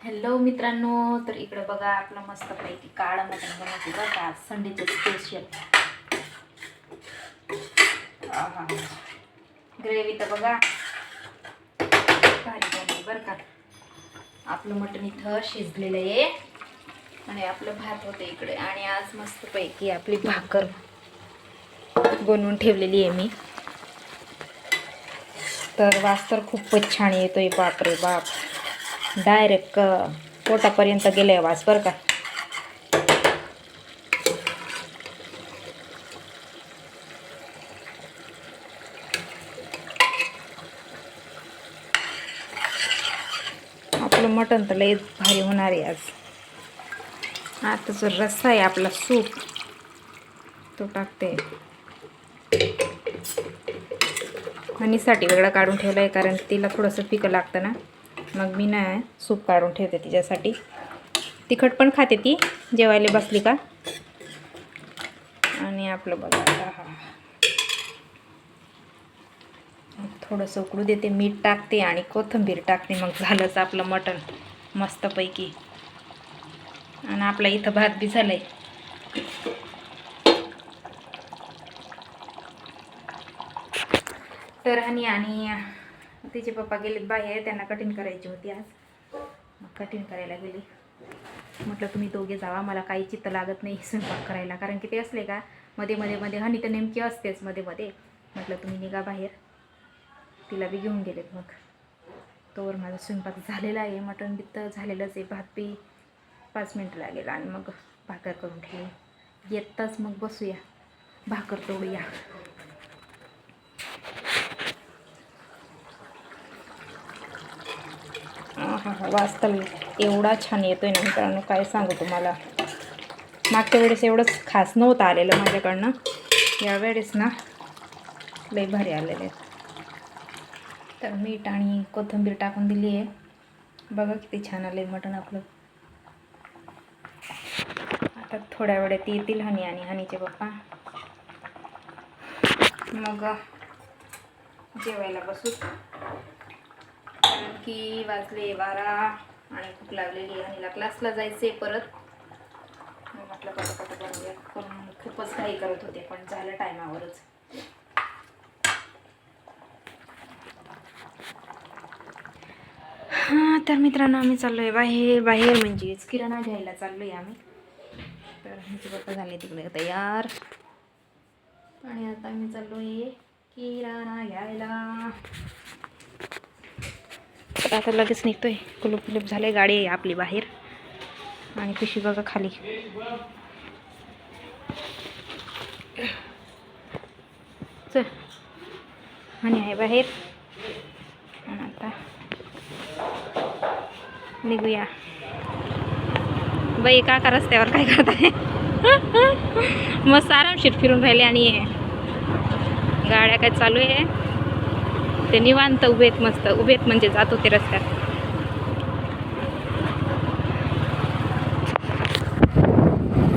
Hello मित्रांनो, तर इकडे बघा आपलं मस्तपैकी काळं मटण बनवते बघा का संडेचे स्पेशल. ग्रेव्ही तर बघा भारी बनवली बरं का. आपलं मटण इथं शिजलेलं आहे आणि आपलं भात होतं इकडे. आणि आज मस्तपैकी आपली भाकर बनवून ठेवलेली आहे मी. तर वास तर खूपच छान येतोय, बापरे बाप, डायरेक्ट पोटापर्यंत गेले वास बरं का. आपलं मटण तर लय भारी होणार आहे आज. आता जो रस्सा आहे आपला सूप तो टाकते. हनीसाठी वेगळं काढून ठेवलं आहे कारण तिला थोडंसं फिकं लागतं ना, मग मी ना सूप काढून ठेवते तिच्यासाठी. तिखट पण खाते ती जेवायला बसली का. आणि आपलं बघा थोडंसं उकळू देते, मीठ टाकते आणि कोथिंबीर टाकते. मग झालंच आपलं मटण मस्तपैकी. आणि आपला इथं भात बी झालंय. तर आणि तिचे पप्पा गेलेत बाहेर, त्यांना कटिंग करायची होती आज. मग कटिंग करायला गेली. म्हटलं तुम्ही दोघे जावा, मला काही चित्त लागत नाही स्वयंपाक करायला, कारण की ते असले का मध्ये मध्ये मध्ये हनी तर नेमकी असतेच मध्ये मध्ये. म्हटलं तुम्ही निघा बाहेर, तिला बी घेऊन गेलेत. मग तोवर माझा स्वयंपाक झालेला आहे, मटण बी तर झालेलंच आहे, भात बी 5 मिनटं लागेल. आणि मग भाकर करून ठेवली. येताच मग बसूया, भाकर तोडूया. वास तर एवढा छान येतोय ना मित्रांनो, काय सांगू तुम्हाला. मागच्या वेळेस एवढंच खास नव्हतं आलेलं माझ्याकडनं, यावेळेस ना लई भारी आलेले. तर मीठ आणि कोथिंबीर टाकून दिली आहे. बघा किती छान आले मटण आपलं. आता थोड्या वेळात येतील हनी आणि हनीचे पप्पा, मग जेवायला बसू. कारण की वाजले 12 आणि भूक लागलेली आहे. हनीला क्लासला जायचे परत. मग म्हटलं पटापट बनवूया. पण खूपच काही करत होते, पण झालं टायमावरच. हां, तर मित्रांनो आम्ही चाललो आहे बाहेर म्हणजेच किराणा घ्यायला चाललो आहे आम्ही. तर ह्याचे पप्पा झाले तिकडे तयार आणि आता आम्ही चाललो आहे किराणा घ्यायला. तर आता लगेच निघतोय. कुलूप झाले, गाडी आहे आपली बाहेर. आणि पिशवी बघा खाली. चल, आणि आहे बाहेर. आणि आता निघूया. बाई काका रस्त्यावर काय करताय? मस्त आरामशीर फिरून राहिले. आणि गाड्या काय चालू आहे ते निवांत उभेत, मस्त उभेत म्हणजे जात होते रस्त्यात.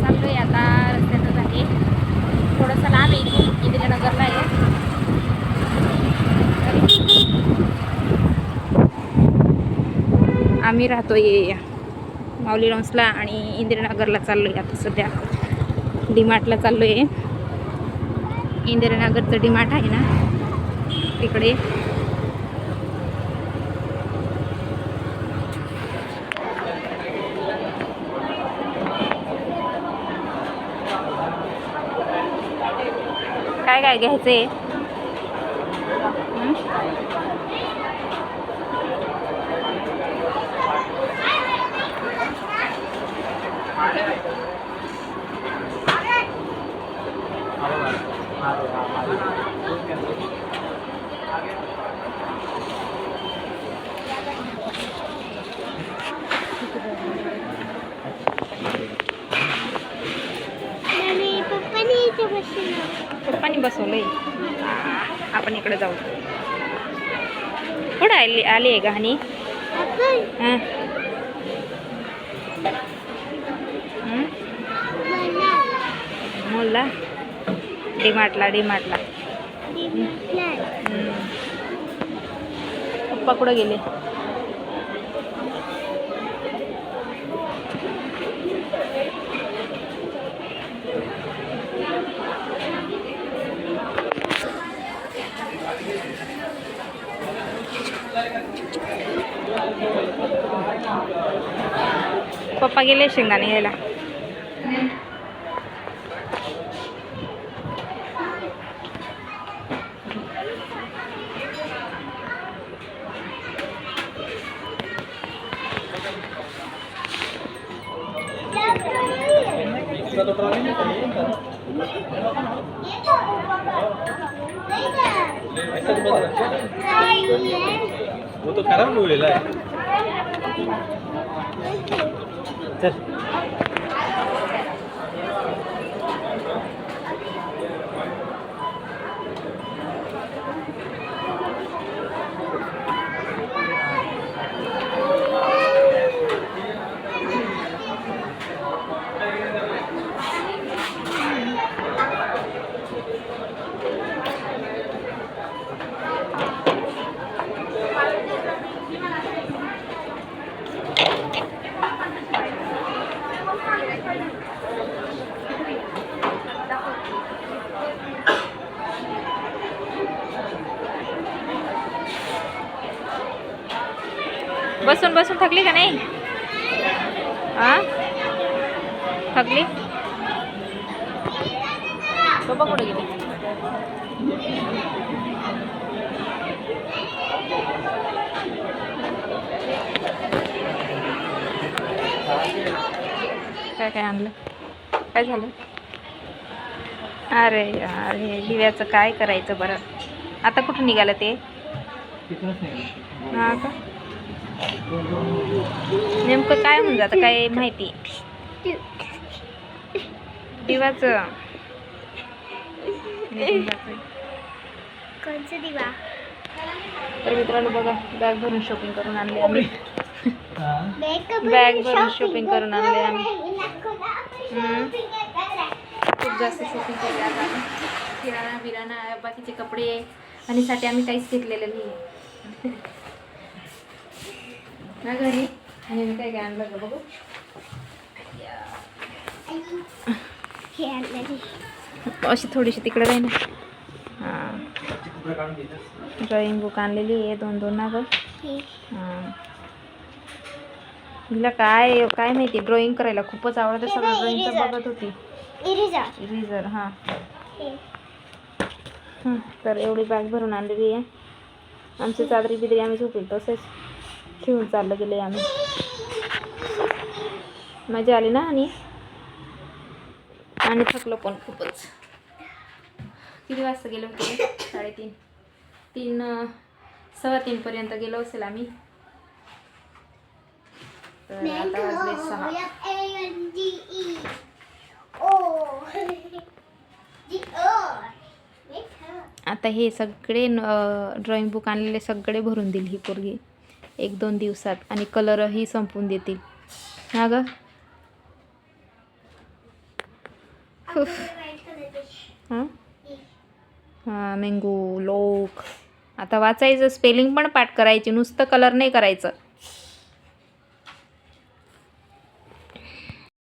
चाललोय आता रस्त्यातच आहे, थोडंसं लांब आहे इथून, इंदिरानगरला आहे. आम्ही राहतोय माऊली लॉन्सला आणि इंदिरानगरला चाललो आहे. आता सध्या डीमार्टला चाललो आहे. इंदिरानगरचं डीमार्ट आहे ना तिकडे. काय काय घ्यायचंय? पप्पानी बसवलंय. आपण इकडे जाऊ. कुठं आली आहे गाणी? मॉलला, डीमार्टला. पप्पा कुठं गेले? पप्पा गेले शेंगदाणे घ्यायला. वो तो खराब हुएला है. चल. बसून बसून थकली का नाही? हा थकली? पप्पा कुठे गेले? काय काय आणलं? काय झालं? अरे यार हे दिव्याचं काय करायचं बरं. आता कुठं निघालं ते? हा का? नेमकं काय होऊन जातं काय माहिती. दिवाचं कोणचा दिवा? तर मित्रांनो बघा बॅग भरून शॉपिंग करून आणले आम्ही. बॅग भरून शॉपिंग करून आणले आम्ही. खूप जास्त शॉपिंग केली आज आम्ही. किराणा बिराणा बाकीचे कपडे आणि साठी आम्ही काहीच घेतलेलं नाही ना घरी. आणि मी काय काय आणलं का बघू. हे आणलं अशी थोडीशी तिकडे राही ना. हां ड्रॉइंग बुक आणलेली आहे 2-2 ना गं. हां हिला काय काय माहिती ड्रॉइंग करायला खूपच आवडतं. सगळं ड्रॉइंगचं बघत होती. इरेझर हां. तर एवढी बॅग भरून आणलेली आहे. आमची चादरी बिदरी आम्ही झोपेल तसेच ठेवून चाललं गेले आम्ही. मजा आली ना. आणि थकलो पण खूपच. किती वाजता गेलो होते? 3:30 3:15 पर्यंत गेलो असेल आम्ही. तर आता वाजले 6. आता हे सगळे ड्रॉइंग बुक आणलेले सगळे भरून देईल ही पोरगी 1-2 दिवसात. आणि कलरही संपवून देतील ना ग. हां हां मँगो लोक. आता वाचायचं स्पेलिंग पण पाठ करायची नुसतं कलर नाही करायचं.